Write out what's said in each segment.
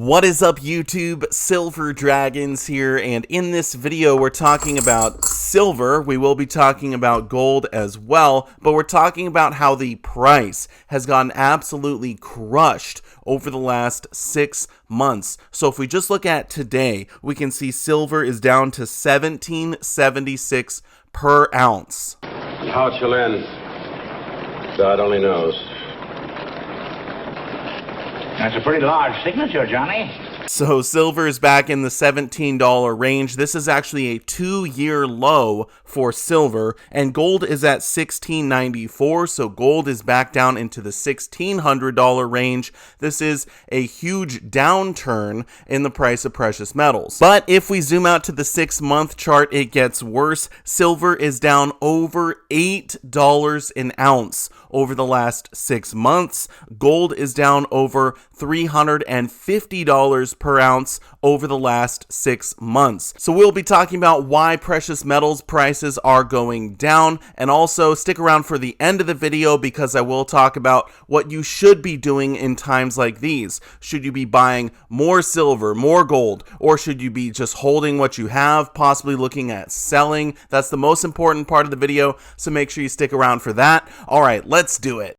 What is up, YouTube? Silver Dragons here, and in this video we're talking about silver. We will be talking about gold as well, but we're talking about how the price has gotten absolutely crushed over the last 6 months. So if we just look at today, we can see silver is down to $17.76 per ounce. How it shall end, God only knows. That's a pretty large signature, Johnny. So silver is back in the $17 range. This is actually a 2-year low for silver, and gold is at $16.94. So gold is back down into the $1,600 range. This is a huge downturn in the price of precious metals. But if we zoom out to the 6-month chart, it gets worse. Silver is down over $8 an ounce over the last 6 months. Gold is down over $350 per ounce over the last 6 months. So we'll be talking about why precious metals prices are going down, and also stick around for the end of the video because I will talk about what you should be doing in times like these. Should you be buying more silver, more gold, or should you be just holding what you have, possibly looking at selling? That's the most important part of the video, so make sure you stick around for that. All right, let's do it.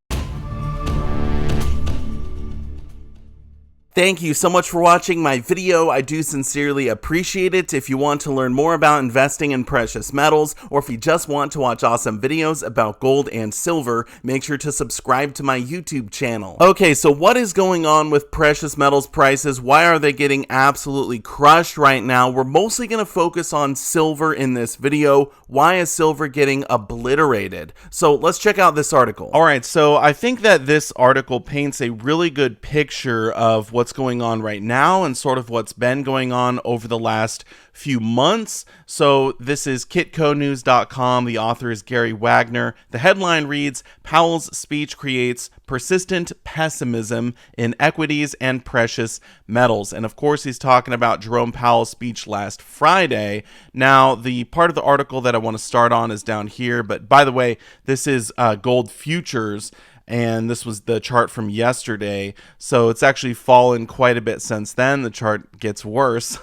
Thank you so much for watching my video. I do sincerely appreciate it. If you want to learn more about investing in precious metals, or if you just want to watch awesome videos about gold and silver, make sure to subscribe to my YouTube channel. Okay, so what is going on with precious metals prices? Why are they getting absolutely crushed right now? We're mostly going to focus on silver in this video. Why is silver getting obliterated? So let's check out this article. All right, so I think that this article paints a really good picture of what's going on right now and sort of what's been going on over the last few months. So this is kitconews.com. The author is Gary Wagner. The headline reads, Powell's speech creates persistent pessimism in equities and precious metals. And of course, he's talking about Jerome Powell's speech last Friday. Now, the part of the article that I want to start on is down here. But by the way, this is gold futures. And this was the chart from yesterday, so it's actually fallen quite a bit since then. The chart gets worse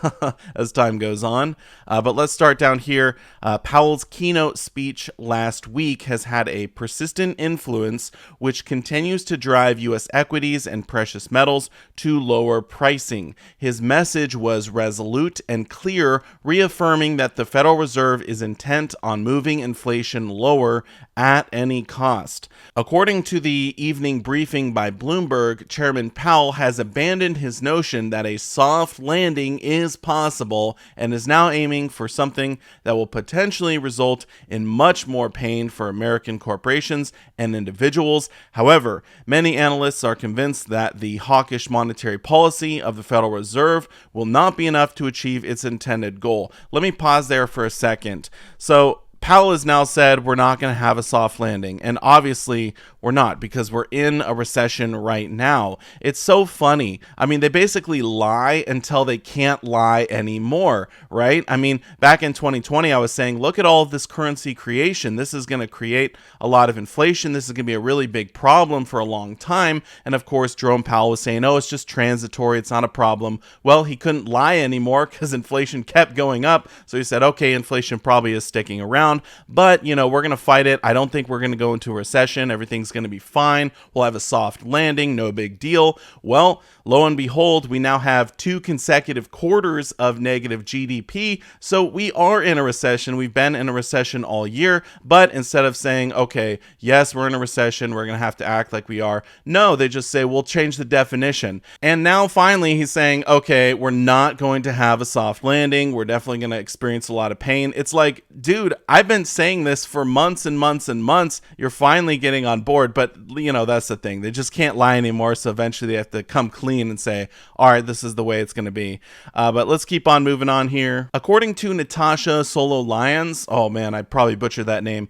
as time goes on. But let's start down here. Powell's keynote speech last week has had a persistent influence, which continues to drive U.S. equities and precious metals to lower pricing. His message was resolute and clear, reaffirming that the Federal Reserve is intent on moving inflation lower at any cost. According to the evening briefing by Bloomberg, Chairman Powell has abandoned his notion that a soft landing is possible and is now aiming for something that will potentially result in much more pain for American corporations and individuals. However, many analysts are convinced that the hawkish monetary policy of the Federal Reserve will not be enough to achieve its intended goal. Let me pause there for a second. So Powell has now said we're not going to have a soft landing, and obviously we're not, because we're in a recession right now. It's so funny. I mean, they basically lie until they can't lie anymore, right? I mean, back in 2020, I was saying, look at all of this currency creation. This is going to create a lot of inflation. This is going to be a really big problem for a long time. And of course, Jerome Powell was saying, oh, it's just transitory. It's not a problem. Well, he couldn't lie anymore because inflation kept going up. So he said, okay, inflation probably is sticking around. But, you know, we're going to fight it. I don't think we're going to go into a recession. Everything's going to be fine. We'll have a soft landing. No big deal. Well, lo and behold, we now have 2 consecutive quarters of negative GDP. So we are in a recession. We've been in a recession all year. But instead of saying, okay, yes, we're in a recession, we're going to have to act like we are. No, they just say, we'll change the definition. And now finally he's saying, okay, we're not going to have a soft landing. We're definitely going to experience a lot of pain. It's like, dude, I've been saying this for months and months and months. You're finally getting on board, but you know, that's the thing. They just can't lie anymore. So eventually they have to come clean and say, all right, this is the way it's going to be. But let's keep on moving on here. According to Natasha Solo Lyons, oh man, I probably butchered that name,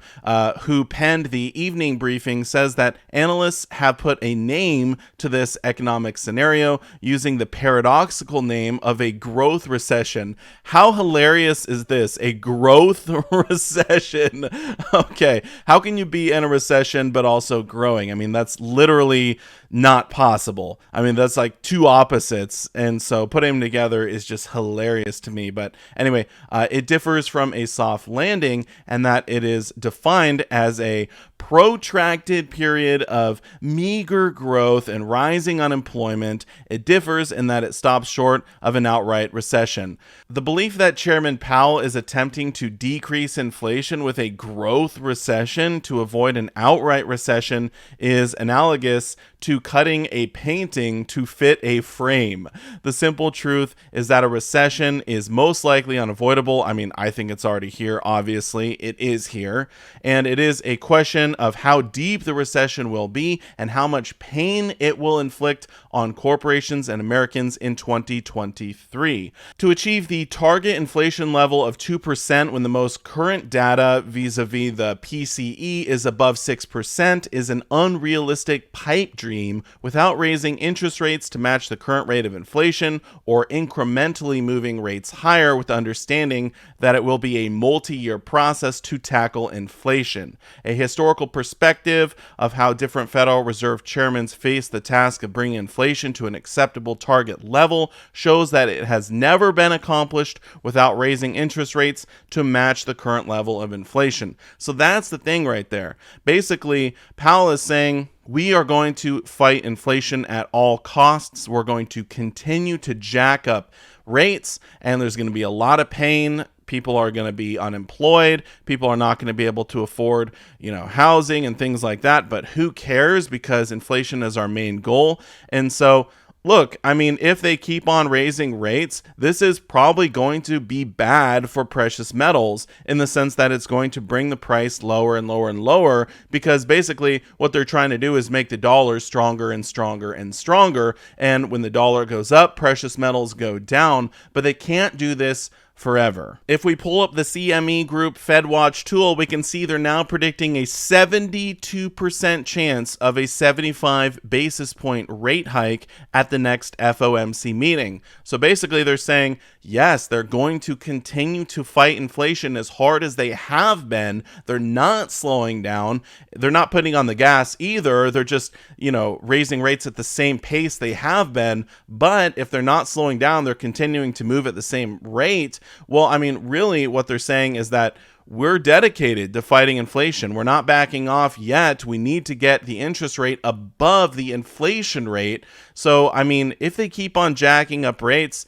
who penned the evening briefing, says that analysts have put a name to this economic scenario using the paradoxical name of a growth recession. How hilarious is this? A growth recession. Okay, how can you be in a recession but also also growing. I mean, that's literally not possible. I mean, that's like two opposites. And so putting them together is just hilarious to me. But anyway, it differs from a soft landing and that it is defined as a protracted period of meager growth and rising unemployment. It differs in that it stops short of an outright recession. The belief that Chairman Powell is attempting to decrease inflation with a growth recession to avoid an outright recession is analogous to cutting a painting to fit a frame. The simple truth is that a recession is most likely unavoidable. I mean, I think it's already here, obviously. It is here. And it is a question of how deep the recession will be and how much pain it will inflict on corporations and Americans in 2023. To achieve the target inflation level of 2% when the most current data vis-a-vis the PCE is above 6% is an unrealistic pipe dream without raising interest rates to match the current rate of inflation or incrementally moving rates higher with the understanding that it will be a multi-year process to tackle inflation. A historical perspective of how different Federal Reserve chairmen face the task of bringing inflation to an acceptable target level shows that it has never been accomplished without raising interest rates to match the current level of inflation. So that's the thing right there. Basically, Powell is saying, we are going to fight inflation at all costs. We're going to continue to jack up rates, and there's going to be a lot of pain. People are going to be unemployed. People are not going to be able to afford, housing and things like that. But who cares? Because inflation is our main goal. And so, look, I mean, if they keep on raising rates, this is probably going to be bad for precious metals in the sense that it's going to bring the price lower and lower and lower, because basically what they're trying to do is make the dollar stronger and stronger and stronger. And when the dollar goes up, precious metals go down, but they can't do this forever. If we pull up the CME Group FedWatch tool, we can see they're now predicting a 72% chance of a 75 basis point rate hike at the next FOMC meeting. So basically they're saying, yes, they're going to continue to fight inflation as hard as they have been. They're not slowing down. They're not putting on the gas either. They're just, raising rates at the same pace they have been. But if they're not slowing down, they're continuing to move at the same rate. Well, I mean, really what they're saying is that we're dedicated to fighting inflation. We're not backing off yet. We need to get the interest rate above the inflation rate. So, I mean, if they keep on jacking up rates,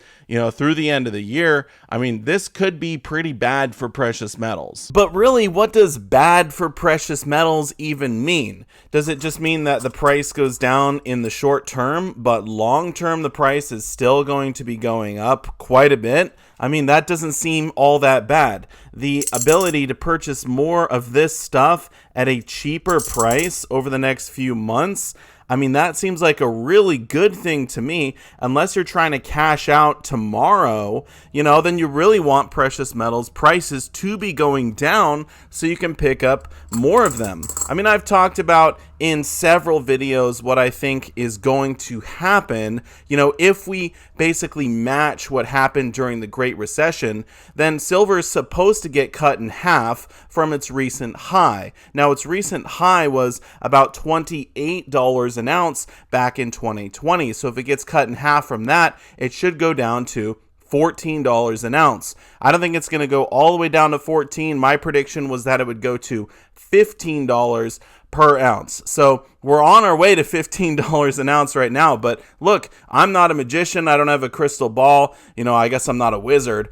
through the end of the year, I mean, this could be pretty bad for precious metals. But really, what does bad for precious metals even mean? Does it just mean that the price goes down in the short term, but long term, the price is still going to be going up quite a bit? I mean, that doesn't seem all that bad. The ability to purchase more of this stuff at a cheaper price over the next few months, I mean, that seems like a really good thing to me. Unless you're trying to cash out tomorrow, then you really want precious metals prices to be going down so you can pick up more of them. I mean, I've talked about in several videos what I think is going to happen. If we basically match what happened during the Great Recession, then silver is supposed to get cut in half from its recent high. Now, its recent high was about $28 an ounce back in 2020. So if it gets cut in half from that, it should go down to $14 an ounce. I don't think it's going to go all the way down to 14. My prediction was that it would go to $15 per ounce. So we're on our way to $15 an ounce right now. But look, I'm not a magician. I don't have a crystal ball. I guess I'm not a wizard.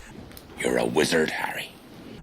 You're a wizard, Harry.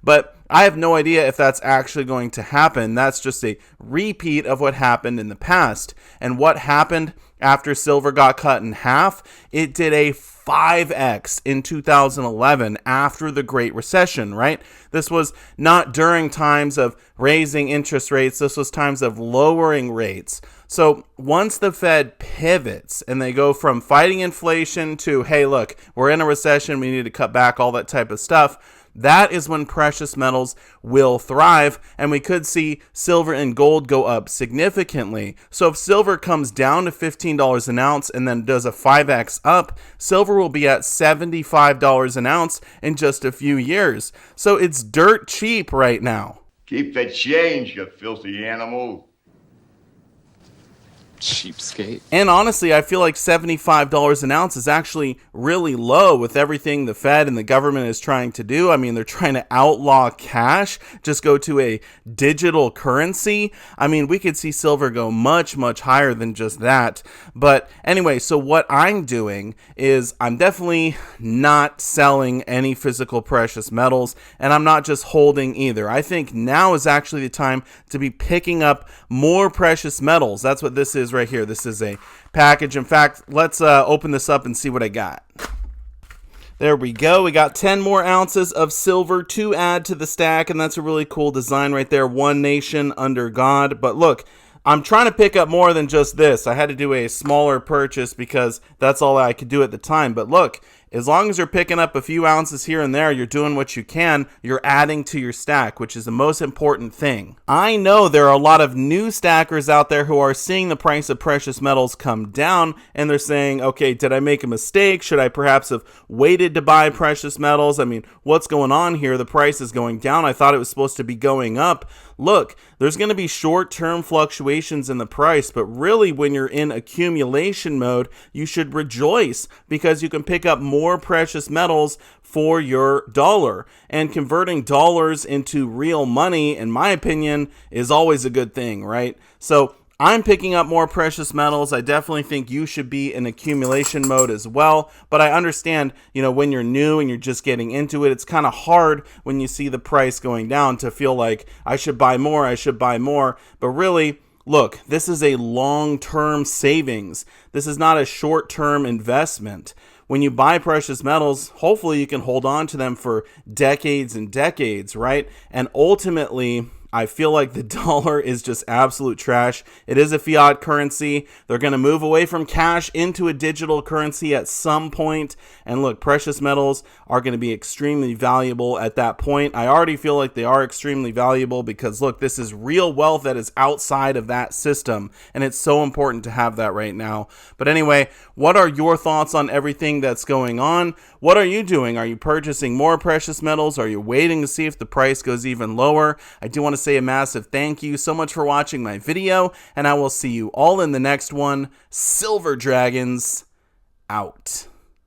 But I have no idea if that's actually going to happen. That's just a repeat of what happened in the past. And what happened after silver got cut in half? It did a 5x in 2011 after the Great Recession, right? This was not during times of raising interest rates. This was times of lowering rates. So once the Fed pivots and they go from fighting inflation to, hey, look, we're in a recession, we need to cut back, all that type of stuff, that is when precious metals will thrive, and we could see silver and gold go up significantly. So if silver comes down to $15 an ounce and then does a 5x up, silver will be at $75 an ounce in just a few years. So it's dirt cheap right now. Keep the change, you filthy animal. Cheapskate. And honestly, I feel like $75 an ounce is actually really low with everything the Fed and the government is trying to do. I mean, they're trying to outlaw cash, just go to a digital currency. I mean, we could see silver go much, much higher than just that. But anyway, so what I'm doing is I'm definitely not selling any physical precious metals, and I'm not just holding either. I think now is actually the time to be picking up more precious metals. That's what this is right here. This is a package. In fact, let's open this up and see what I got. There we go. We got 10 more ounces of silver to add to the stack, and that's a really cool design right there. One nation under God. But look, I'm trying to pick up more than just this. I had to do a smaller purchase because that's all I could do at the time. But look, as long as you're picking up a few ounces here and there, you're doing what you can, you're adding to your stack, which is the most important thing. I know there are a lot of new stackers out there who are seeing the price of precious metals come down, and they're saying, okay, did I make a mistake? Should I perhaps have waited to buy precious metals? I mean, what's going on here? The price is going down. I thought it was supposed to be going up. Look, there's going to be short-term fluctuations in the price, but really when you're in accumulation mode, you should rejoice because you can pick up more precious metals for your dollar. And converting dollars into real money, in my opinion, is always a good thing, right? So I'm picking up more precious metals. I definitely think you should be in accumulation mode as well. But I understand, when you're new and you're just getting into it, it's kind of hard when you see the price going down to feel like I should buy more, I should buy more. But really, look, this is a long-term savings. This is not a short-term investment. When you buy precious metals, hopefully you can hold on to them for decades and decades, right? And ultimately, I feel like the dollar is just absolute trash. It is a fiat currency. They're going to move away from cash into a digital currency at some point. And look, precious metals are going to be extremely valuable at that point. I already feel like they are extremely valuable because look, this is real wealth that is outside of that system. And it's so important to have that right now. But anyway, what are your thoughts on everything that's going on? What are you doing? Are you purchasing more precious metals? Are you waiting to see if the price goes even lower? I do want to say a massive thank you so much for watching my video, and I will see you all in the next one. Silver Dragons out.